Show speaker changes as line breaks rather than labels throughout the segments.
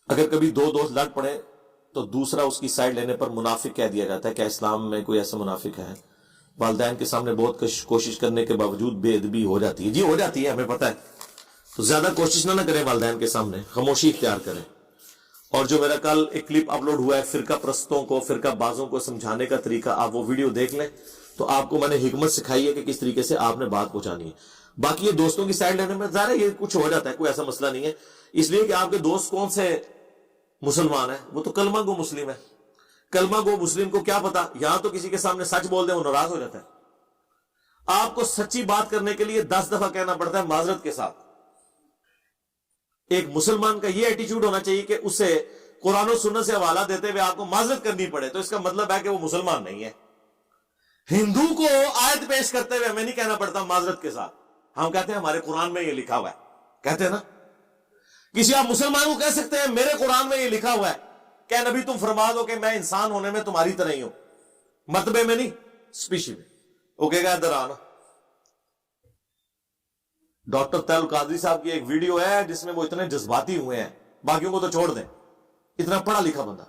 اگر کبھی دو دوست لڑ پڑے تو دوسرا اس کی سائڈ لینے پر منافق کہہ دیا جاتا ہے. کیا اسلام میں کوئی ایسا منافق ہے؟ والدین کے سامنے بہت کوشش کرنے کے باوجود بے ادبی ہو جاتی ہے. جی ہو جاتی ہے، ہمیں پتہ ہے. تو زیادہ کوشش نہ کریں والدین کے سامنے، خاموشی اختیار کریں. اور جو میرا کل ایک کلپ اپلوڈ ہوا ہے فرقہ پرستوں کو، فرقہ بازوں کو سمجھانے کا طریقہ، آپ وہ ویڈیو دیکھ لیں تو آپ کو میں نے حکمت سکھائی ہے کہ کس طریقے سے آپ نے بات پہنچانی ہے. باقی یہ دوستوں کی سائڈ لینے میں ظاہر ہے یہ کچھ ہو جاتا ہے، کوئی ایسا مسئلہ نہیں ہے. اس لیے کہ آپ کے دوست کون سے مسلمان ہیں؟ وہ تو کلمہ گو مسلم ہے. کلمہ گو مسلم کو کیا پتا، یہاں تو کسی کے سامنے سچ بول دیں وہ ناراض ہو جاتا ہے. آپ کو سچی بات کرنے کے لیے 10 دفعہ کہنا پڑتا ہے معذرت کے ساتھ. ایک مسلمان کا یہ ایٹیچیوڈ ہونا چاہیے کہ اسے قرآن و سنت سے حوالہ دیتے ہوئے آپ کو معذرت کرنی پڑے تو اس کا مطلب ہے کہ وہ مسلمان نہیں ہے. ہندو کو آیت پیش کرتے ہوئے ہمیں نہیں کہنا پڑتا معذرت کے ساتھ. ہم کہتے ہیں ہمارے قرآن میں یہ لکھا ہوا ہے، کہتے ہیں نا. کسی آپ مسلمان کو کہہ سکتے ہیں میرے قرآن میں یہ لکھا ہوا ہے، کہ نبی تم فرما دو کہ میں انسان ہونے میں تمہاری طرح ہی ہوں، مرتبے میں نہیں، اسپیشی میں. وہ کہے گا ادھر آنا. ڈاکٹر طیل قادری صاحب کی ایک ویڈیو ہے جس میں وہ اتنے جذباتی ہوئے ہیں، باقیوں کو تو چھوڑ دیں، اتنا پڑھا لکھا بندہ.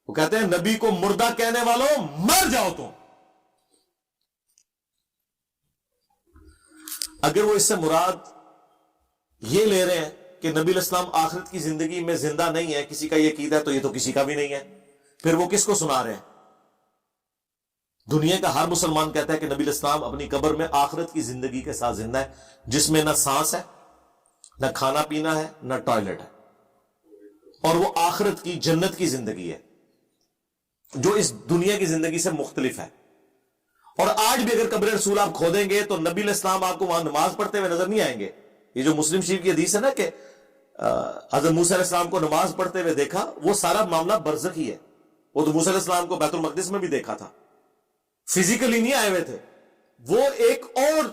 وہ کہتے ہیں نبی کو مردہ کہنے والوں مر جاؤ تم. اگر وہ اس سے مراد یہ لے رہے ہیں کہ نبی علیہ السلام آخرت کی زندگی میں زندہ نہیں ہے، کسی کا یہ عقیدہ ہے، تو یہ تو کسی کا بھی نہیں ہے. پھر وہ کس کو سنا رہے ہیں؟ دنیا کا ہر مسلمان کہتا ہے کہ نبی علیہ السلام اپنی قبر میں آخرت کی زندگی کے ساتھ زندہ ہے، جس میں نہ سانس ہے، نہ کھانا پینا ہے، نہ ٹوائلٹ ہے. اور وہ آخرت کی جنت کی زندگی ہے جو اس دنیا کی زندگی سے مختلف ہے. اور آج بھی اگر قبر رسول آپ کھودیں گے تو نبی علیہ السلام آپ کو وہاں نماز پڑھتے ہوئے نظر نہیں آئیں گے. یہ جو مسلم شریف کی حدیث ہے نا کہ حضرت موسیٰ علیہ السلام کو نماز پڑھتے ہوئے دیکھا، وہ سارا معاملہ برزخی ہے. وہ تو موسیٰ علیہ السلام کو بیت المقدس میں بھی دیکھا تھا، فزیکلی نہیں آئے ہوئے تھے. وہ ایک اور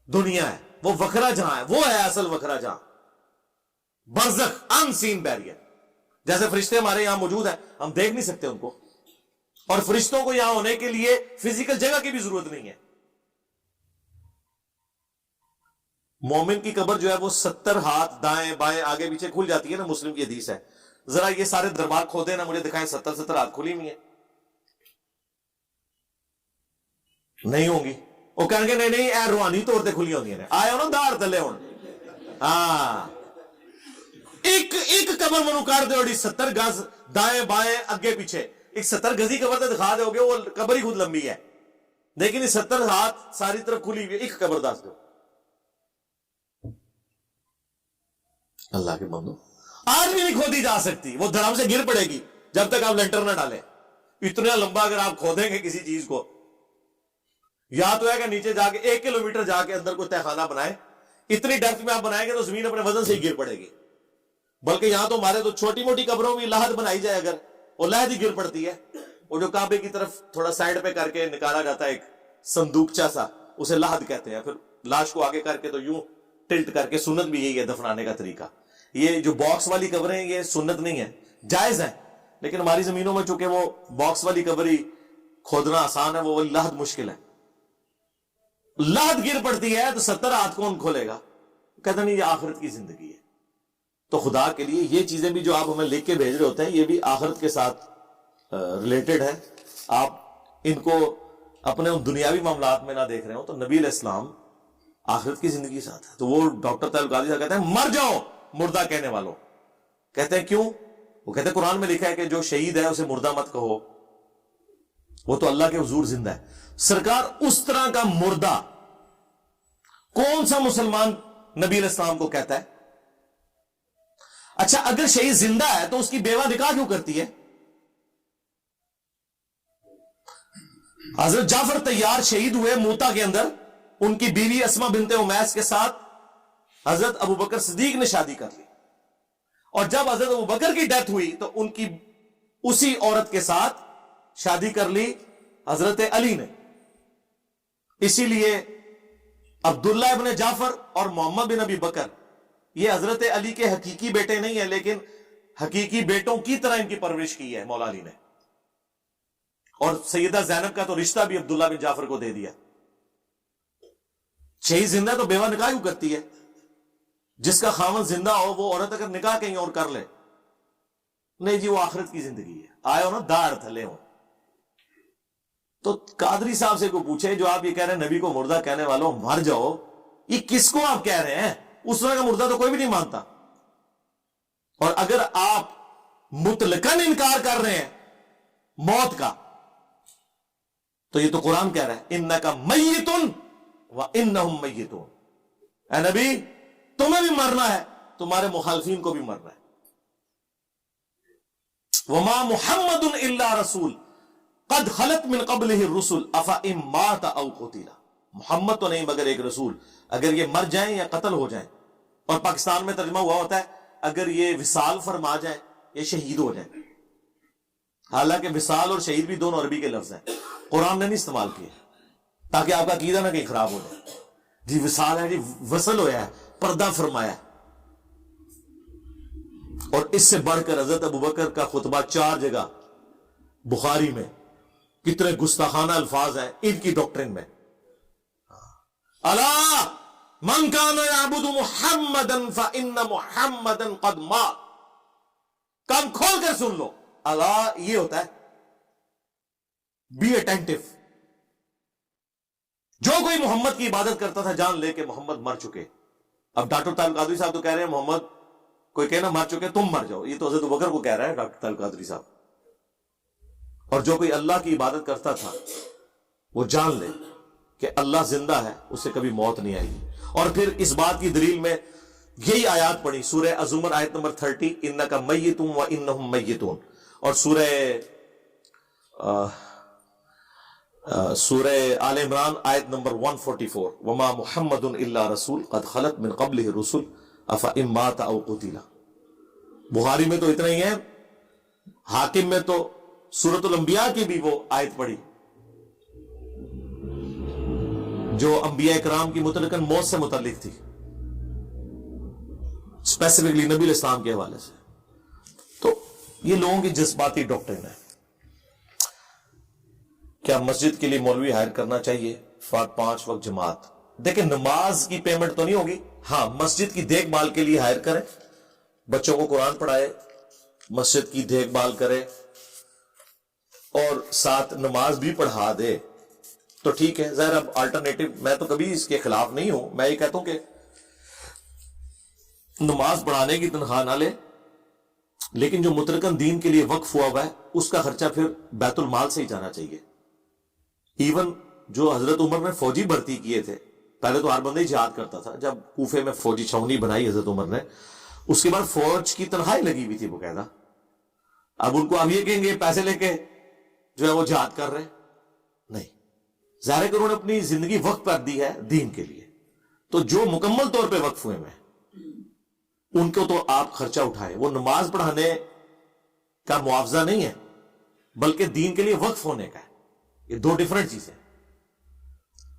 دنیا ہے، وہ وکھرا جہاں ہے، وہ ہے اصل وکھرا جہاں، برزخ، ان سین بیریئر. جیسے فرشتے ہمارے یہاں موجود ہیں، ہم دیکھ نہیں سکتے ان کو، اور فرشتوں کو یہاں ہونے کے لیے فزیکل جگہ کی بھی ضرورت نہیں ہے. مومن کی قبر جو ہے وہ 70 ہاتھ دائیں بائیں آگے پیچھے کھل جاتی ہے نا، مسلم کی حدیث ہے. ذرا یہ سارے دربار کھودے نا، مجھے دکھائیں 70 ہاتھ کھلی ہوئی ہیں. نہیں ہوں گی. وہ کہیں گے نہیں اے روحانی طور پہ کھلی ہوندی ہیں، آئے ہو نا دار تلے ہون. ہاں ایک قبر منو کر دے 70 گز دائیں بائیں اگے پیچھے. ایک 70 گزی قبر تو دکھا دو گے، وہ قبر ہی خود لمبی ہے، لیکن یہ 70 ہاتھ ساری طرف کھلی ہوئی ہے. ایک قبر دس دو. اللہ کے بندو آج بھی نہیں کھودی جا سکتی، وہ دھڑام سے گر پڑے گی جب تک آپ لنٹر نہ ڈالیں. اتنا لمبا اگر آپ کھودیں گے کسی چیز کو، یا تو ہے کہ نیچے جا کے 1 کلومیٹر جا کے اندر کوئی تہخانہ بنائے، اتنی ڈیپتھ میں آپ بنائیں گے تو زمین اپنے وزن سے ہی گر پڑے گی. بلکہ یہاں تو ہمارے تو چھوٹی موٹی قبروں میں لحد بنائی جائے اگر، وہ لحد ہی گر پڑتی ہے. وہ جو کعبے کی طرف تھوڑا سائڈ پہ کر کے نکالا جاتا ہے ایک صندوقچہ سا، اسے لحد کہتے ہیں. پھر لاش کو آگے کر کے تو یوں ٹلٹ کر کے، سنت بھی یہی ہے دفنانے کا طریقہ. یہ جو باکس والی قبریں ہیں یہ سنت نہیں ہے، جائز ہے، لیکن ہماری زمینوں میں چونکہ وہ باکس والی قبر ہی کھودنا آسان ہے، وہ لحد مشکل ہے. لحد گر پڑتی ہے تو 70 ہاتھ کون کھولے گا؟ کہتا نہیں یہ آخرت کی زندگی ہے. تو خدا کے لیے یہ چیزیں بھی جو آپ ہمیں لکھ کے بھیج رہے ہوتے ہیں یہ بھی آخرت کے ساتھ ریلیٹڈ ہے. آپ ان کو اپنے ان دنیاوی معاملات میں نہ دیکھ رہے ہو. تو نبی علیہ السلام آخرت کی زندگی کے ساتھ ہے. تو وہ ڈاکٹر طیل قادری صاحب کہتے ہیں مر جاؤ مردہ کہنے والوں. کہتے ہیں کیوں؟ وہ کہتے ہیں قرآن میں لکھا ہے کہ جو شہید ہے اسے مردہ مت کہو، وہ تو اللہ کے حضور زندہ ہے. سرکار اس طرح کا مردہ کون سا مسلمان نبی علیہ السلام کو کہتا ہے؟ اچھا اگر شہید زندہ ہے تو اس کی بیوہ نکاح کیوں کرتی ہے؟ حضرت جعفر طیار شہید ہوئے موتا کے اندر، ان کی بیوی اسما بنت امیس کے ساتھ حضرت ابو بکر صدیق نے شادی کر لی. اور جب حضرت ابو بکر کی ڈیتھ ہوئی تو ان کی اسی عورت کے ساتھ شادی کر لی حضرت علی نے. اسی لیے عبداللہ ابن جعفر اور محمد بن ابی بکر یہ حضرت علی کے حقیقی بیٹے نہیں ہیں، لیکن حقیقی بیٹوں کی طرح ان کی پرورش کی ہے مولا علی نے. اور سیدہ زینب کا تو رشتہ بھی عبداللہ بن جعفر کو دے دیا. شہید زندہ تو بیوہ نکاح کیوں کرتی ہے؟ جس کا خاوند زندہ ہو وہ عورت اگر نکاح کہیں اور کر لے نہیں جی وہ آخرت کی زندگی ہے، آئے ہو نا داڑھ تھلے ہو. تو قادری صاحب سے کوئی پوچھے جو آپ یہ کہہ رہے ہیں نبی کو مردہ کہنے والوں مر جاؤ، یہ کس کو آپ کہہ رہے ہیں؟ اس طرح کا مردہ تو کوئی بھی نہیں مانتا. اور اگر آپ مطلقاً انکار کر رہے ہیں موت کا تو یہ تو قرآن کہہ رہا ہے انکا میتن وانہم میتون. اے نبی تمہیں بھی مرنا ہے، تمہارے مخالفین کو بھی مرنا ہے. وما محمد الا رسول قد خلت من قبلہ الرسل افئن مات او قتل. محمد تو نہیں مگر ایک رسول، اگر یہ مر جائیں یا قتل ہو جائیں. اور پاکستان میں ترجمہ ہوا ہوتا ہے اگر یہ وصال فرما جائیں یا شہید ہو جائیں. حالانکہ وصال اور شہید بھی دونوں عربی کے لفظ ہیں، قرآن نے نہیں استعمال کیے تاکہ آپ کا عقیدہ نہ کہیں خراب ہو جائے. جی وصال ہے، جی وصل ہوا ہے، پردہ فرمایا. اور اس سے بڑھ کر حضرت ابوبکر کا خطبہ 4 جگہ بخاری میں، کتنے گستاخانہ الفاظ ہیں ان کی ڈاکٹرن میں. الا من کان یعبد محمدا فان محمدا قد مات. کان کھول کر سن لو، اللہ یہ ہوتا ہے بی اٹینٹو. جو کوئی محمد کی عبادت کرتا تھا جان لے کہ محمد مر چکے. اب ڈاکٹر طارق قادری صاحب تو کہہ رہے ہیں محمد کوئی کہنا مر چکے تم مر جاؤ، یہ تو حضرت ابوبکر کو کہہ رہا ہے ڈاکٹر طارق قادری صاحب. اور جو کوئی اللہ کی عبادت کرتا تھا وہ جان لے کہ اللہ زندہ ہے، اسے کبھی موت نہیں آئے گی. اور پھر اس بات کی دلیل میں یہی آیات پڑھی سورہ الزمر آیت نمبر 30 انک میت وانہم میتون. اور سورہ آل عمران آیت نمبر 144 وما محمد الا رسول قد خلت من قبلہ الرسل افئن مات او قتل. بخاری میں تو اتنا ہی ہے، حاکم میں تو سورۃ الانبیاء کی بھی وہ آیت پڑھی جو انبیاء کرام کی متعلق موت سے متعلق تھی، اسپیسیفکلی نبی علیہ السلام کے حوالے سے. تو یہ لوگوں کی جذباتی ڈاکٹرن ہے. کیا مسجد کے لیے مولوی ہائر کرنا چاہیے؟ 5 وقت جماعت. دیکھیں نماز کی پیمنٹ تو نہیں ہوگی، ہاں مسجد کی دیکھ بھال کے لیے ہائر کریں، بچوں کو قرآن پڑھائے، مسجد کی دیکھ بھال کرے اور ساتھ نماز بھی پڑھا دے تو ٹھیک ہے. ظاہر اب آلٹرنیٹو میں تو کبھی اس کے خلاف نہیں ہوں، میں یہ کہتا ہوں کہ نماز پڑھانے کی تنخواہ نہ لے، لیکن جو مطلقاً دین کے لیے وقف ہوا ہوا ہے اس کا خرچہ پھر بیت المال سے ہی جانا چاہیے. ایون جو حضرت عمر نے فوجی بھرتی کیے تھے، پہلے تو ہر بندہ ہی جہاد کرتا تھا، جب کوفے میں فوجی چھاونی بنائی حضرت عمر نے اس کے بعد فوج کی تنخواہ لگی ہوئی تھی باقاعدہ. اب ان کو اب یہ کہیں گے پیسے لے کے جو ہے وہ جہاد کر رہے نہیں. ظاہر ہے کہ انہوں نے اپنی زندگی وقف کر دی ہے دین کے لیے، تو جو مکمل طور پہ وقف ہوئے ہیں ان کو تو آپ خرچہ اٹھائیں. وہ نماز پڑھانے کا معاوضہ نہیں ہے بلکہ دین کے لیے وقف ہونے کا ہے. یہ 2 ڈیفرنٹ چیزیں.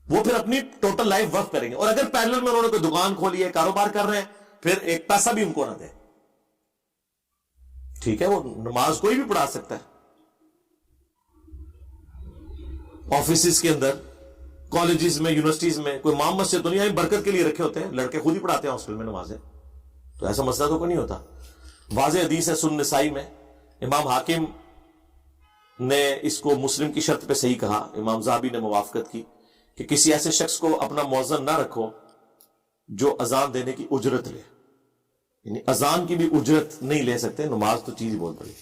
وہ پھر اپنی ٹوٹل لائف وقف کریں گے. اور اگر پیرلل میں انہوں نے کوئی دکان کھولی ہے، کاروبار کر رہے ہیں، پھر ایک پیسہ بھی ان کو نہ دے، ٹھیک ہے. وہ نماز کوئی بھی پڑھا سکتا ہے. آفیسز کے اندر، کالجز میں، یونیورسٹیز میں کوئی امام مسجد تو نہیں، برکت کے لیے رکھے ہوتے ہیں، لڑکے خود ہی پڑھاتے ہیں ہاسٹل میں نمازیں، تو ایسا مسئلہ تو کوئی نہیں ہوتا. واضح حدیث ہے سنن نسائی میں، امام حاکم نے اس کو مسلم کی شرط پہ صحیح کہا، امام ذہبی نے موافقت کی کہ کسی ایسے شخص کو اپنا مؤذن نہ رکھو جو اذان دینے کی اجرت لے. یعنی اذان کی بھی اجرت نہیں لے سکتے، نماز تو چیز ہی بہت بڑی.